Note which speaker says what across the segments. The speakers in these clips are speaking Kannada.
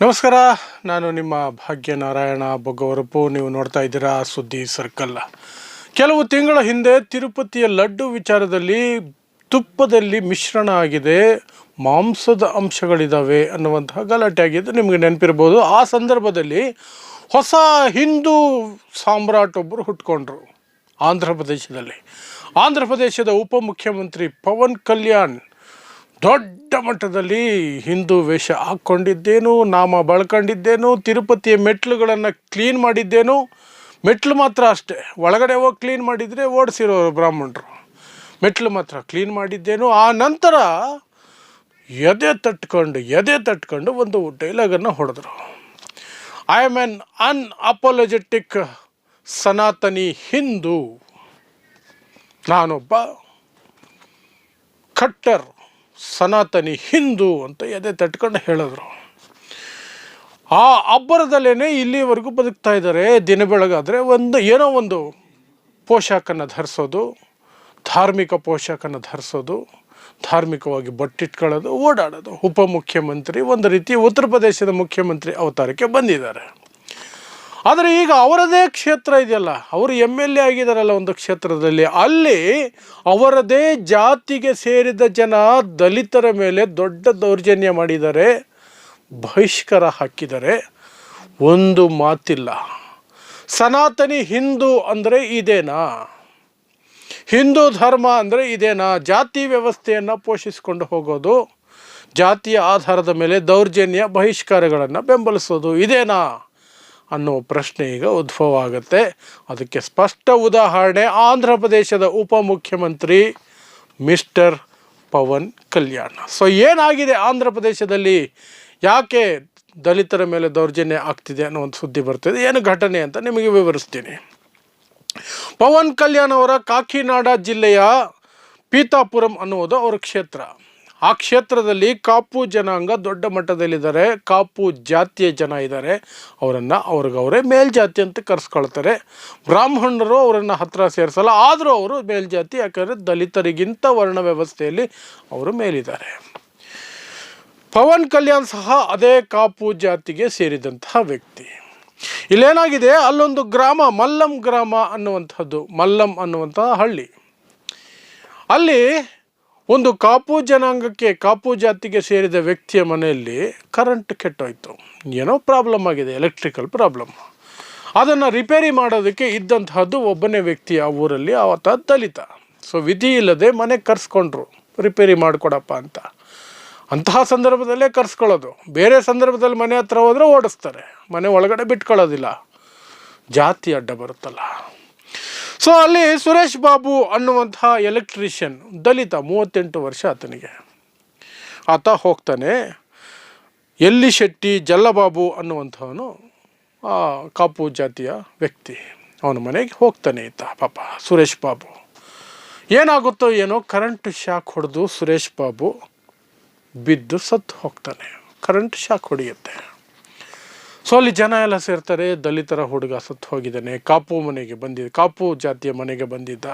Speaker 1: ನಮಸ್ಕಾರ, ನಾನು ನಿಮ್ಮ ಭಾಗ್ಯನಾರಾಯಣ ಬೊಗ್ಗವರಪು. ನೀವು ನೋಡ್ತಾ ಇದ್ದೀರಾ ಸುದ್ದಿ ಸರ್ಕಲ್. ಕೆಲವು ತಿಂಗಳ ಹಿಂದೆ ತಿರುಪತಿಯ ಲಡ್ಡು ವಿಚಾರದಲ್ಲಿ ತುಪ್ಪದಲ್ಲಿ ಮಿಶ್ರಣ ಆಗಿದೆ, ಮಾಂಸದ ಅಂಶಗಳಿದ್ದಾವೆ ಅನ್ನುವಂತಹ ಗಲಾಟೆ ಆಗಿದ್ದು ನಿಮಗೆ ನೆನಪಿರ್ಬೋದು. ಆ ಸಂದರ್ಭದಲ್ಲಿ ಹೊಸ ಹಿಂದೂ ಸಾಮ್ರಾಟೊಬ್ಬರು ಹುಟ್ಕೊಂಡ್ರು ಆಂಧ್ರ ಪ್ರದೇಶದ ಉಪಮುಖ್ಯಮಂತ್ರಿ ಪವನ್ ಕಲ್ಯಾಣ್ ದೊಡ್ಡ ಮಟ್ಟದಲ್ಲಿ ಹಿಂದೂ ವೇಷ ಹಾಕ್ಕೊಂಡಿದ್ದೇನು, ನಾಮ ಬಳಕೊಂಡಿದ್ದೇನು, ತಿರುಪತಿಯ ಮೆಟ್ಲುಗಳನ್ನು ಕ್ಲೀನ್ ಮಾಡಿದ್ದೇನು. ಮೆಟ್ಲು ಮಾತ್ರ ಅಷ್ಟೇ, ಒಳಗಡೆ ಹೋಗಿ ಕ್ಲೀನ್ ಮಾಡಿದರೆ ಓಡಿಸಿರೋರು ಬ್ರಾಹ್ಮಣರು, ಮೆಟ್ಲು ಮಾತ್ರ ಕ್ಲೀನ್ ಮಾಡಿದ್ದೇನು. ಆ ನಂತರ ಎದೆ ತಟ್ಕೊಂಡು ಒಂದು ಡೈಲಾಗನ್ನು ಹೊಡೆದ್ರು. ಐ ಆಮ್ ಆನ್ ಅನ್ಅಪಾಲಜೆಟಿಕ್ ಸನಾತನಿ ಹಿಂದೂ, ನಾನೊಬ್ಬ ಕಟ್ಟರ್ ಸನಾತನಿ ಹಿಂದೂ ಅಂತ ಎದೆ ತಟ್ಕೊಂಡು ಹೇಳಿದ್ರು. ಆ ಅಬ್ಬರದಲ್ಲೇ ಇಲ್ಲಿವರೆಗೂ ಬದುಕ್ತಾ ಇದ್ದಾರೆ. ದಿನ ಬೆಳಗಾದರೆ ಏನೋ ಒಂದು ಪೋಷಾಕನ್ನು ಧರಿಸೋದು, ಧಾರ್ಮಿಕ ಪೋಷಾಕನ್ನು ಧರಿಸೋದು, ಧಾರ್ಮಿಕವಾಗಿ ಬಟ್ಟಿಟ್ಕೊಳ್ಳೋದು, ಓಡಾಡೋದು. ಉಪಮುಖ್ಯಮಂತ್ರಿ ಒಂದು ರೀತಿ ಉತ್ತರ ಪ್ರದೇಶದ ಮುಖ್ಯಮಂತ್ರಿ ಅವತಾರಕ್ಕೆ ಬಂದಿದ್ದಾರೆ. ಆದರೆ ಈಗ ಅವರದೇ ಕ್ಷೇತ್ರ ಇದೆಯಲ್ಲ, ಅವರು MLA ಆಗಿದ್ದಾರಲ್ಲ ಒಂದು ಕ್ಷೇತ್ರದಲ್ಲಿ, ಅಲ್ಲಿ ಅವರದೇ ಜಾತಿಗೆ ಸೇರಿದ ಜನ ದಲಿತರ ಮೇಲೆ ದೊಡ್ಡ ದೌರ್ಜನ್ಯ ಮಾಡಿದ್ದಾರೆ, ಬಹಿಷ್ಕಾರ ಹಾಕಿದ್ದಾರೆ. ಒಂದು ಮಾತಿಲ್ಲ. ಸನಾತನಿ ಹಿಂದೂ ಅಂದರೆ ಇದೇನಾ? ಹಿಂದೂ ಧರ್ಮ ಅಂದರೆ ಇದೇನಾ? ಜಾತಿ ವ್ಯವಸ್ಥೆಯನ್ನು ಪೋಷಿಸಿಕೊಂಡು ಹೋಗೋದು, ಜಾತಿಯ ಆಧಾರದ ಮೇಲೆ ದೌರ್ಜನ್ಯ ಬಹಿಷ್ಕಾರಗಳನ್ನು ಬೆಂಬಲಿಸೋದು ಇದೇನಾ ಅನ್ನೋ ಪ್ರಶ್ನೆ ಈಗ ಉದ್ಭವ ಆಗುತ್ತೆ. ಅದಕ್ಕೆ ಸ್ಪಷ್ಟ ಉದಾಹರಣೆ ಆಂಧ್ರ ಪ್ರದೇಶದ ಉಪಮುಖ್ಯಮಂತ್ರಿ ಮಿಸ್ಟರ್ ಪವನ್ ಕಲ್ಯಾಣ್. ಸೊ ಏನಾಗಿದೆ ಆಂಧ್ರ ಪ್ರದೇಶದಲ್ಲಿ, ಯಾಕೆ ದಲಿತರ ಮೇಲೆ ದೌರ್ಜನ್ಯ ಆಗ್ತಿದೆ ಅನ್ನೋ ಒಂದು ಸುದ್ದಿ ಬರ್ತಿದೆ, ಏನು ಘಟನೆ ಅಂತ ನಿಮಗೆ ವಿವರಿಸ್ತೀನಿ. ಪವನ್ ಕಲ್ಯಾಣ್ ಅವರ ಕಾಕಿನಾಡ ಜಿಲ್ಲೆಯ ಪೀತಾಪುರಂ ಅನ್ನುವುದು ಅವರ ಕ್ಷೇತ್ರ. ಆ ಕ್ಷೇತ್ರದಲ್ಲಿ ಕಾಪು ಜನಾಂಗ ದೊಡ್ಡ ಮಟ್ಟದಲ್ಲಿದ್ದಾರೆ, ಕಾಪು ಜಾತಿಯ ಜನ ಇದ್ದಾರೆ. ಅವ್ರಿಗವರೇ ಮೇಲ್ಜಾತಿ ಅಂತ ಕರೆಸ್ಕೊಳ್ತಾರೆ. ಬ್ರಾಹ್ಮಣರು ಅವರನ್ನು ಹತ್ತಿರ ಸೇರಿಸಲ್ಲ, ಆದರೂ ಅವರು ಮೇಲ್ಜಾತಿ, ಯಾಕಂದರೆ ದಲಿತರಿಗಿಂತ ವರ್ಣ ವ್ಯವಸ್ಥೆಯಲ್ಲಿ ಅವರು ಮೇಲಿದ್ದಾರೆ. ಪವನ್ ಕಲ್ಯಾಣ್ ಸಹ ಅದೇ ಕಾಪು ಜಾತಿಗೆ ಸೇರಿದಂತಹ ವ್ಯಕ್ತಿ. ಇಲ್ಲೇನಾಗಿದೆ, ಅಲ್ಲೊಂದು ಗ್ರಾಮ ಮಲ್ಲಂ ಗ್ರಾಮ ಅನ್ನುವಂಥದ್ದು, ಮಲ್ಲಂ ಅನ್ನುವಂತಹ ಹಳ್ಳಿ, ಅಲ್ಲಿ ಒಂದು ಕಾಪು ಜನಾಂಗಕ್ಕೆ, ಕಾಪು ಜಾತಿಗೆ ಸೇರಿದ ವ್ಯಕ್ತಿಯ ಮನೆಯಲ್ಲಿ ಕರೆಂಟ್ ಕೆಟ್ಟೋಯ್ತು. ಏನೋ ಪ್ರಾಬ್ಲಮ್ ಆಗಿದೆ, ಎಲೆಕ್ಟ್ರಿಕಲ್ ಪ್ರಾಬ್ಲಮ್. ಅದನ್ನು ರಿಪೇರಿ ಮಾಡೋದಕ್ಕೆ ಇದ್ದಂತಹದ್ದು ಒಬ್ಬನೇ ವ್ಯಕ್ತಿ ಆ ಊರಲ್ಲಿ, ಆತ ದಲಿತ. ಸೊ ವಿಧಿ ಇಲ್ಲದೆ ಮನೆಗೆ ಕರ್ಸ್ಕೊಂಡ್ರು, ರಿಪೇರಿ ಮಾಡಿಕೊಡಪ್ಪ ಅಂತ. ಅಂತಹ ಸಂದರ್ಭದಲ್ಲೇ ಕರ್ಸ್ಕೊಳ್ಳೋದು. ಬೇರೆ ಸಂದರ್ಭದಲ್ಲಿ ಮನೆ ಹತ್ರ ಹೋದರೆ ಓಡಿಸ್ತಾರೆ, ಮನೆ ಒಳಗಡೆ ಬಿಟ್ಕೊಳ್ಳೋದಿಲ್ಲ, ಜಾತಿ ಅಡ್ಡ ಬರುತ್ತಲ್ಲ. ಸೊ ಅಲ್ಲಿ ಸುರೇಶ್ ಬಾಬು ಅನ್ನುವಂತಹ ಎಲೆಕ್ಟ್ರಿಷಿಯನ್, ದಲಿತ, 38 ವರ್ಷ ಆತನಿಗೆ. ಆತ ಹೋಗ್ತಾನೆ. ಎಲ್ಲಿ ಶೆಟ್ಟಿ ಜಲ್ಲಬಾಬು ಅನ್ನುವಂಥವನು ಕಾಪು ಜಾತಿಯ ವ್ಯಕ್ತಿ, ಅವನ ಮನೆಗೆ ಹೋಗ್ತಾನೆ ಈತ. ಪಾಪ ಸುರೇಶ್ ಬಾಬು, ಏನಾಗುತ್ತೋ ಏನೋ ಕರೆಂಟ್ ಶಾಕ್ ಹೊಡೆದು ಸುರೇಶ್ ಬಾಬು ಬಿದ್ದು ಸತ್ತು ಹೋಗ್ತಾನೆ. Current shock ಹೊಡೆಯುತ್ತೆ. ಸೊ ಅಲ್ಲಿ ಜನ ಎಲ್ಲ ಸೇರ್ತಾರೆ. ದಲಿತರ ಹುಡುಗ ಸತ್ತು ಹೋಗಿದ್ದಾನೆ, ಕಾಪು ಜಾತಿಯ ಮನೆಗೆ ಬಂದಿದ್ದ,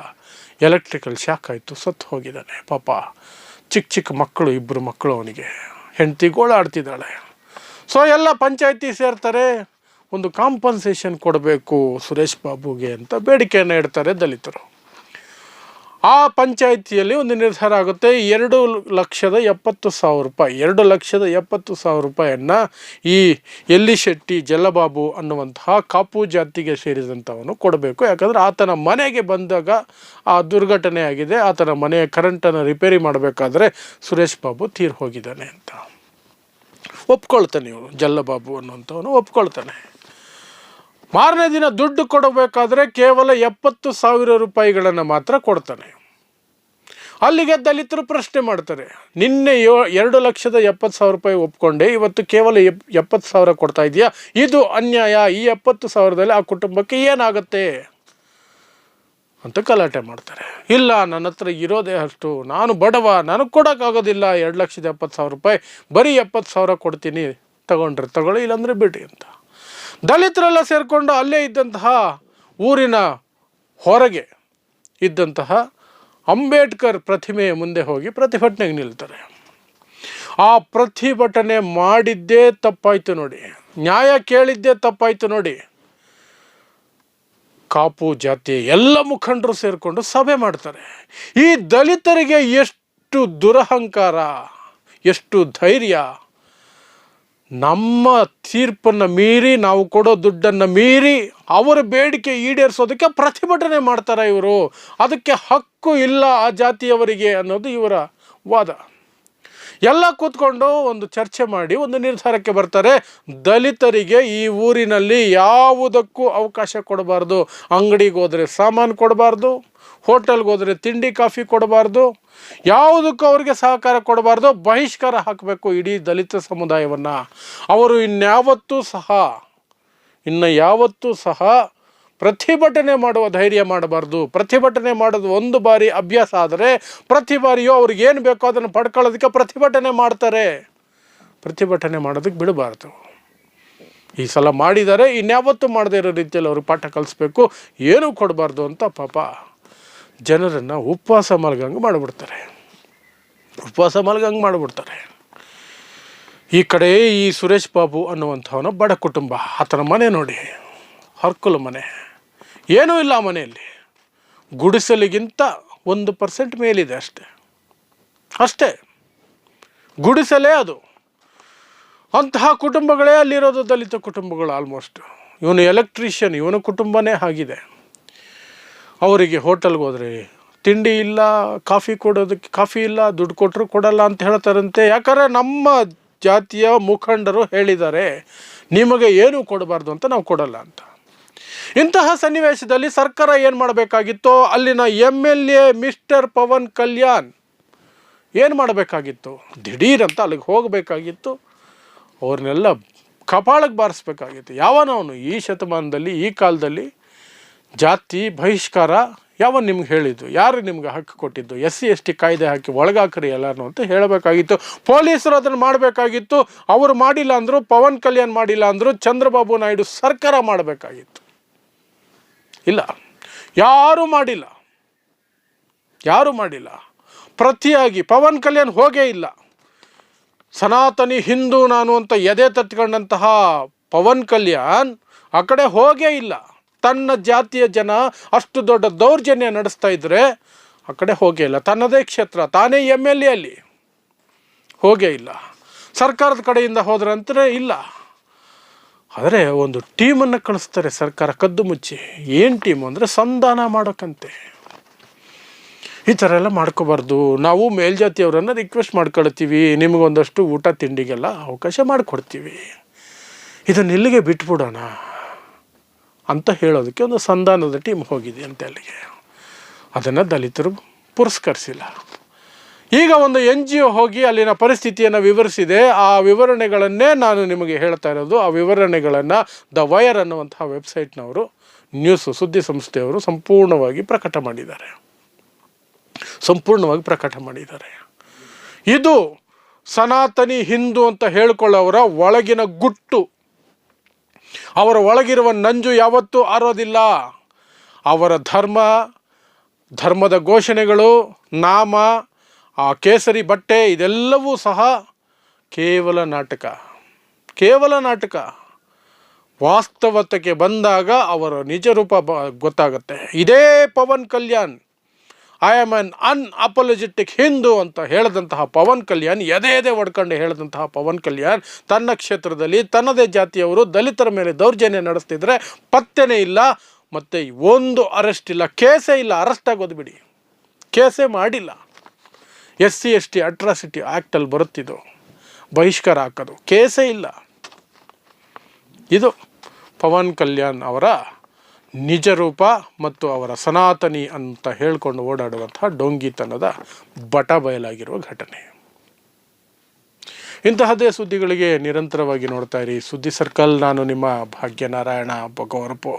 Speaker 1: ಎಲೆಕ್ಟ್ರಿಕಲ್ ಶಾಕ್ ಆಯಿತು, ಸತ್ತು ಹೋಗಿದ್ದಾನೆ. ಪಾಪ ಚಿಕ್ಕ ಮಕ್ಕಳು, 2 ಮಕ್ಕಳು ಅವನಿಗೆ, ಹೆಂಡತಿ ಗೋಳಾಡ್ತಿದ್ದಾಳೆ. ಸೊ ಎಲ್ಲ ಪಂಚಾಯತಿ ಸೇರ್ತಾರೆ, ಒಂದು ಕಾಂಪನ್ಸೇಷನ್ ಕೊಡಬೇಕು ಸುರೇಶ್ ಬಾಬುಗೆ ಅಂತ ಬೇಡಿಕೆಯನ್ನು ಇಡ್ತಾರೆ ದಲಿತರು. ಆ ಪಂಚಾಯಿತಿಯಲ್ಲಿ ಒಂದು ನಿರ್ಧಾರ ಆಗುತ್ತೆ. 2,70,000 ರೂಪಾಯಿ, 2,70,000 ರೂಪಾಯಿಯನ್ನು ಈ ಎಲ್ಲಿ ಶೆಟ್ಟಿ ಜಲ್ಲಬಾಬು ಅನ್ನುವಂತಹ ಕಾಪು ಜಾತಿಗೆ ಸೇರಿದಂಥವನು ಕೊಡಬೇಕು. ಯಾಕಂದರೆ ಆತನ ಮನೆಗೆ ಬಂದಾಗ ಆ ದುರ್ಘಟನೆ ಆಗಿದೆ, ಆತನ ಮನೆಯ ಕರೆಂಟನ್ನು ರಿಪೇರಿ ಮಾಡಬೇಕಾದ್ರೆ ಸುರೇಶ್ ಬಾಬು ತೀರ್ ಹೋಗಿದ್ದಾನೆ ಅಂತ ಒಪ್ಕೊಳ್ತಾನೆ. ಇವನು ಜಲ್ಲಬಾಬು ಅನ್ನುವಂಥವನು ಒಪ್ಕೊಳ್ತಾನೆ. ಮಾರನೇ ದಿನ ದುಡ್ಡು ಕೊಡಬೇಕಾದ್ರೆ ಕೇವಲ 70,000 ರೂಪಾಯಿಗಳನ್ನು ಮಾತ್ರ ಕೊಡ್ತಾನೆ. ಅಲ್ಲಿಗೆ ದಲಿತರು ಪ್ರಶ್ನೆ ಮಾಡ್ತಾರೆ, ನಿನ್ನೆ 2,70,000 ರೂಪಾಯಿ ಒಪ್ಕೊಂಡೆ, ಇವತ್ತು ಕೇವಲ 70,000 ಕೊಡ್ತಾ ಇದೆಯಾ, ಇದು ಅನ್ಯಾಯ. ಈ 70,000ದಲ್ಲಿ ಆ ಕುಟುಂಬಕ್ಕೆ ಏನಾಗುತ್ತೆ ಅಂತ ಗಲಾಟೆ ಮಾಡ್ತಾರೆ. ಇಲ್ಲ, ನನ್ನ ಹತ್ರ ಇರೋದೇ ಅಷ್ಟು, ನಾನು ಬಡವ, ನನಗೆ ಕೊಡೋಕ್ಕಾಗೋದಿಲ್ಲ 2,70,000 ರೂಪಾಯಿ, ಬರೀ 70,000 ಕೊಡ್ತೀನಿ, ತಗೊಂಡ್ರೆ ತಗೊಳ್ಳಿ, ಇಲ್ಲಾಂದರೆ ಬಿಡಿ ಅಂತ. ದಲಿತರೆಲ್ಲ ಸೇರಿಕೊಂಡು ಅಲ್ಲೇ ಇದ್ದಂತಹ ಊರಿನ ಹೊರಗೆ ಇದ್ದಂತಹ ಅಂಬೇಡ್ಕರ್ ಪ್ರತಿಮೆಯ ಮುಂದೆ ಹೋಗಿ ಪ್ರತಿಭಟನೆಗೆ ನಿಲ್ತಾರೆ. ಆ ಪ್ರತಿಭಟನೆ ಮಾಡಿದ್ದೇ ತಪ್ಪಾಯಿತು ನೋಡಿ, ನ್ಯಾಯ ಕೇಳಿದ್ದೇ ತಪ್ಪಾಯಿತು ನೋಡಿ. ಕಾಪು ಜಾತಿ ಎಲ್ಲ ಮುಖಂಡರು ಸೇರಿಕೊಂಡು ಸಭೆ ಮಾಡ್ತಾರೆ. ಈ ದಲಿತರಿಗೆ ಎಷ್ಟು ದುರಹಂಕಾರ, ಎಷ್ಟು ಧೈರ್ಯ. ನಮ್ಮ ತೀರ್ಪನ್ನು ಮೀರಿ, ನಾವು ಕೊಡೋ ದುಡ್ಡನ್ನು ಮೀರಿ ಅವರ ಬೇಡಿಕೆ ಈಡೇರಿಸೋದಕ್ಕೆ ಪ್ರತಿಭಟನೆ ಮಾಡ್ತಾರೆ ಇವರು. ಅದಕ್ಕೆ ಹಕ್ಕು ಇಲ್ಲ ಆ ಜಾತಿಯವರಿಗೆ ಅನ್ನೋದು ಇವರ ವಾದ. ಎಲ್ಲ ಕೂತ್ಕೊಂಡು ಒಂದು ಚರ್ಚೆ ಮಾಡಿ ಒಂದು ನಿರ್ಧಾರಕ್ಕೆ ಬರ್ತಾರೆ. ದಲಿತರಿಗೆ ಈ ಊರಿನಲ್ಲಿ ಯಾವುದಕ್ಕೂ ಅವಕಾಶ ಕೊಡಬಾರ್ದು. ಅಂಗಡಿಗೆ ಹೋದರೆ ಸಾಮಾನು ಕೊಡಬಾರ್ದು, ಹೋಟೆಲ್ಗೆ ಹೋದರೆ ತಿಂಡಿ ಕಾಫಿ ಕೊಡಬಾರ್ದು, ಯಾವುದಕ್ಕೂ ಅವ್ರಿಗೆ ಸಹಕಾರ ಕೊಡಬಾರ್ದು, ಬಹಿಷ್ಕಾರ ಹಾಕಬೇಕು ಇಡೀ ದಲಿತ ಸಮುದಾಯವನ್ನು. ಅವರು ಇನ್ನು ಯಾವತ್ತೂ ಸಹ ಪ್ರತಿಭಟನೆ ಮಾಡುವ ಧೈರ್ಯ ಮಾಡಬಾರ್ದು. ಪ್ರತಿಭಟನೆ ಮಾಡೋದು ಒಂದು ಬಾರಿ ಅಭ್ಯಾಸ ಆದರೆ ಪ್ರತಿ ಬಾರಿಯೂ ಅವ್ರಿಗೇನು ಬೇಕೋ ಅದನ್ನು ಪಡ್ಕೊಳ್ಳೋದಕ್ಕೆ ಪ್ರತಿಭಟನೆ ಮಾಡ್ತಾರೆ. ಪ್ರತಿಭಟನೆ ಮಾಡೋದಕ್ಕೆ ಬಿಡಬಾರ್ದು. ಈ ಸಲ ಮಾಡಿದ್ದಾರೆ, ಇನ್ಯಾವತ್ತೂ ಮಾಡದೇ ಇರೋ ರೀತಿಯಲ್ಲಿ ಅವ್ರಿಗೆ ಪಾಠ ಕಲಿಸ್ಬೇಕು, ಏನೂ ಕೊಡಬಾರ್ದು ಅಂತ ಪಾಪ ಜನರನ್ನು ಉಪವಾಸ ಮಲಗಂಗೆ ಮಾಡಿಬಿಡ್ತಾರೆ. ಈ ಕಡೆ ಈ ಸುರೇಶ್ ಬಾಬು ಅನ್ನುವಂಥವನು ಬಡ ಕುಟುಂಬ. ಆತನ ಮನೆ ನೋಡಿ, ಹರ್ಕುಲ ಮನೆ, ಏನೂ ಇಲ್ಲ ಆ ಮನೆಯಲ್ಲಿ. ಗುಡಿಸಲಿಗಿಂತ 1% ಮೇಲಿದೆ ಅಷ್ಟೇ, ಗುಡಿಸಲೇ ಅದು. ಅಂತಹ ಕುಟುಂಬಗಳೇ ಅಲ್ಲಿರೋದು, ದಲಿತ ಕುಟುಂಬಗಳು ಆಲ್ಮೋಸ್ಟ್. ಇವನು ಎಲೆಕ್ಟ್ರಿಷಿಯನ್, ಇವನ ಕುಟುಂಬನೇ ಆಗಿದೆ. ಅವರಿಗೆ ಹೋಟೆಲ್ಗೆ ಹೋದರೆ ತಿಂಡಿ ಇಲ್ಲ, ಕಾಫಿ ಇಲ್ಲ, ದುಡ್ಡು ಕೊಟ್ಟರು ಕೊಡಲ್ಲ ಅಂತ ಹೇಳ್ತಾರಂತೆ. ಯಾಕಂದರೆ ನಮ್ಮ ಜಾತಿಯ ಮುಖಂಡರು ಹೇಳಿದ್ದಾರೆ ನಿಮಗೆ ಏನೂ ಕೊಡಬಾರ್ದು ಅಂತ, ನಾವು ಕೊಡಲ್ಲ ಅಂತ. ಇಂತಹ ಸನ್ನಿವೇಶದಲ್ಲಿ ಸರ್ಕಾರ ಏನು ಮಾಡಬೇಕಾಗಿತ್ತು? ಅಲ್ಲಿನ MLA ಮಿಸ್ಟರ್ ಪವನ್ ಕಲ್ಯಾಣ್ ಏನು ಮಾಡಬೇಕಾಗಿತ್ತು? ದಿಢೀರಂತ ಅಲ್ಲಿಗೆ ಹೋಗಬೇಕಾಗಿತ್ತು, ಅವ್ರನ್ನೆಲ್ಲ ಕಪಾಳಕ್ಕೆ ಬಾರಿಸ್ಬೇಕಾಗಿತ್ತು. ಯಾವನವನು ಈ ಶತಮಾನದಲ್ಲಿ, ಈ ಕಾಲದಲ್ಲಿ ಜಾತಿ ಬಹಿಷ್ಕಾರ ಯಾವ ನಿಮ್ಗೆ ಹೇಳಿದ್ದು? ಯಾರು ನಿಮ್ಗೆ ಹಕ್ಕು ಕೊಟ್ಟಿದ್ದು? SC/ST ಕಾಯ್ದೆ ಹಾಕಿ ಒಳಗಾಕ್ರಿ ಎಲ್ಲರೂ ಅಂತ ಹೇಳಬೇಕಾಗಿತ್ತು. ಪೊಲೀಸರು ಅದನ್ನು ಮಾಡಬೇಕಾಗಿತ್ತು. ಅವರು ಮಾಡಿಲ್ಲ ಅಂದರು, ಪವನ್ ಕಲ್ಯಾಣ್ ಮಾಡಿಲ್ಲ ಅಂದರು, ಚಂದ್ರಬಾಬು ನಾಯ್ಡು ಸರ್ಕಾರ ಮಾಡಬೇಕಾಗಿತ್ತು. ಇಲ್ಲ, ಯಾರೂ ಮಾಡಿಲ್ಲ. ಪ್ರತಿಯಾಗಿ ಪವನ್ ಕಲ್ಯಾಣ್ ಹೋಗೇ ಇಲ್ಲ. ಸನಾತನಿ ಹಿಂದೂ ನಾನು ಅಂತ ಎದೆ ತಟ್ಕೊಂಡಂತಹ ಪವನ್ ಕಲ್ಯಾಣ್ ಆ ಕಡೆ ಹೋಗೇ ಇಲ್ಲ. ತನ್ನ ಜಾತಿಯ ಜನ ಅಷ್ಟು ದೊಡ್ಡ ದೌರ್ಜನ್ಯ ನಡೆಸ್ತಾ ಇದ್ದರೆ ಆ ಕಡೆ ಹೋಗೇ ಇಲ್ಲ. ತನ್ನದೇ ಕ್ಷೇತ್ರ, ತಾನೇ MLA ಅಲ್ಲಿ ಹೋಗೇ ಇಲ್ಲ. ಸರ್ಕಾರದ ಕಡೆಯಿಂದ ಹೋದ್ರಂತಲೇ ಇಲ್ಲ. ಆದರೆ ಒಂದು ಟೀಮನ್ನು ಕಳಿಸ್ತಾರೆ ಸರ್ಕಾರ ಕದ್ದು ಮುಚ್ಚಿ. ಏನು ಟೀಮು ಅಂದರೆ ಸಂಧಾನ ಮಾಡೋಕ್ಕಂತೆ. ಈ ಥರ ಎಲ್ಲ ಮಾಡ್ಕೋಬಾರ್ದು. ನಾವು ಮೇಲ್ಜಾತಿಯವರನ್ನು ರಿಕ್ವೆಸ್ಟ್ ಮಾಡ್ಕೊಳ್ತೀವಿ, ನಿಮಗೊಂದಷ್ಟು ಊಟ ತಿಂಡಿಗೆಲ್ಲ ಅವಕಾಶ ಮಾಡಿಕೊಡ್ತೀವಿ, ಇದನ್ನು ಇಲ್ಲಿಗೆ ಬಿಟ್ಬಿಡೋಣ ಅಂತ ಹೇಳೋದಕ್ಕೆ ಒಂದು ಸಂಧಾನದ ಟೀಮ್ ಹೋಗಿದೆ ಅಂತ ಅಲ್ಲಿಗೆ. ಅದನ್ನು ದಲಿತರು ಪುರಸ್ಕರಿಸಿಲ್ಲ. ಈಗ ಒಂದು NGO ಹೋಗಿ ಅಲ್ಲಿನ ಪರಿಸ್ಥಿತಿಯನ್ನು ವಿವರಿಸಿದೆ. ಆ ವಿವರಣೆಗಳನ್ನೇ ನಾನು ನಿಮಗೆ ಹೇಳ್ತಾ ಇರೋದು. ಆ ವಿವರಣೆಗಳನ್ನು ದ ವೈರ್ ಅನ್ನುವಂತಹ ವೆಬ್ಸೈಟ್ನವರು, ಸುದ್ದಿ ಸಂಸ್ಥೆಯವರು ಸಂಪೂರ್ಣವಾಗಿ ಪ್ರಕಟ ಮಾಡಿದ್ದಾರೆ. ಇದು ಸನಾತನಿ ಹಿಂದೂ ಅಂತ ಹೇಳಿಕೊಳ್ಳೋವರ ಒಳಗಿನ ಗುಟ್ಟು. ಅವರ ಒಳಗಿರುವ ನಂಜು ಯಾವತ್ತೂ ಆರೋದಿಲ್ಲ. ಅವರ ಧರ್ಮದ ಘೋಷಣೆಗಳು, ನಾಮ, ಆ ಕೇಸರಿ ಬಟ್ಟೆ, ಇದೆಲ್ಲವೂ ಸಹ ಕೇವಲ ನಾಟಕ. ವಾಸ್ತವತೆಗೆ ಬಂದಾಗ ಅವರ ನಿಜ ರೂಪ ಗೊತ್ತಾಗುತ್ತೆ. ಇದೇ Pawan Kalyan I am an unapologetic Hindu ಅಂತ ಹೇಳಿದಂತಹ ಪವನ್ ಕಲ್ಯಾಣ್, ಎದೆ ಹೊಡ್ಕೊಂಡು ಹೇಳಿದಂತಹ ಪವನ್ ಕಲ್ಯಾಣ್ ತನ್ನ ಕ್ಷೇತ್ರದಲ್ಲಿ ತನ್ನದೇ ಜಾತಿಯವರು ದಲಿತರ ಮೇಲೆ ದೌರ್ಜನ್ಯ ನಡೆಸ್ತಿದ್ರೆ ಪತ್ತೆನೇ ಇಲ್ಲ. ಮತ್ತು ಒಂದು ಅರೆಸ್ಟ್ ಇಲ್ಲ, ಕೇಸೇ ಇಲ್ಲ. ಅರೆಸ್ಟ್ ಆಗೋದು ಬಿಡಿ, ಕೇಸೇ ಮಾಡಿಲ್ಲ. SC/ST ಅಟ್ರಾಸಿಟಿ ಆ್ಯಕ್ಟಲ್ಲಿ ಬರುತ್ತಿದ್ದು ಬಹಿಷ್ಕಾರ ಹಾಕೋದು, ಕೇಸೇ ಇಲ್ಲ. ಇದು ಪವನ್ ಕಲ್ಯಾಣ್ ಅವರ ನಿಜ ರೂಪ ಮತ್ತು ಅವರ ಸನಾತನಿ ಅಂತ ಹೇಳ್ಕೊಂಡು ಓಡಾಡುವಂತಹ ಡೊಂಗಿತನದ ಬಯಲಾಗಿರುವ ಘಟನೆ. ಇಂತಹದ್ದೇ ಸುದ್ದಿಗಳಿಗೆ ನಿರಂತರವಾಗಿ ನೋಡ್ತಾ ಇರಿ ಸುದ್ದಿ ಸರ್ಕಲ್. ನಾನು ನಿಮ್ಮ ಭಾಗ್ಯನಾರಾಯಣ ಬೊಗವರಪು.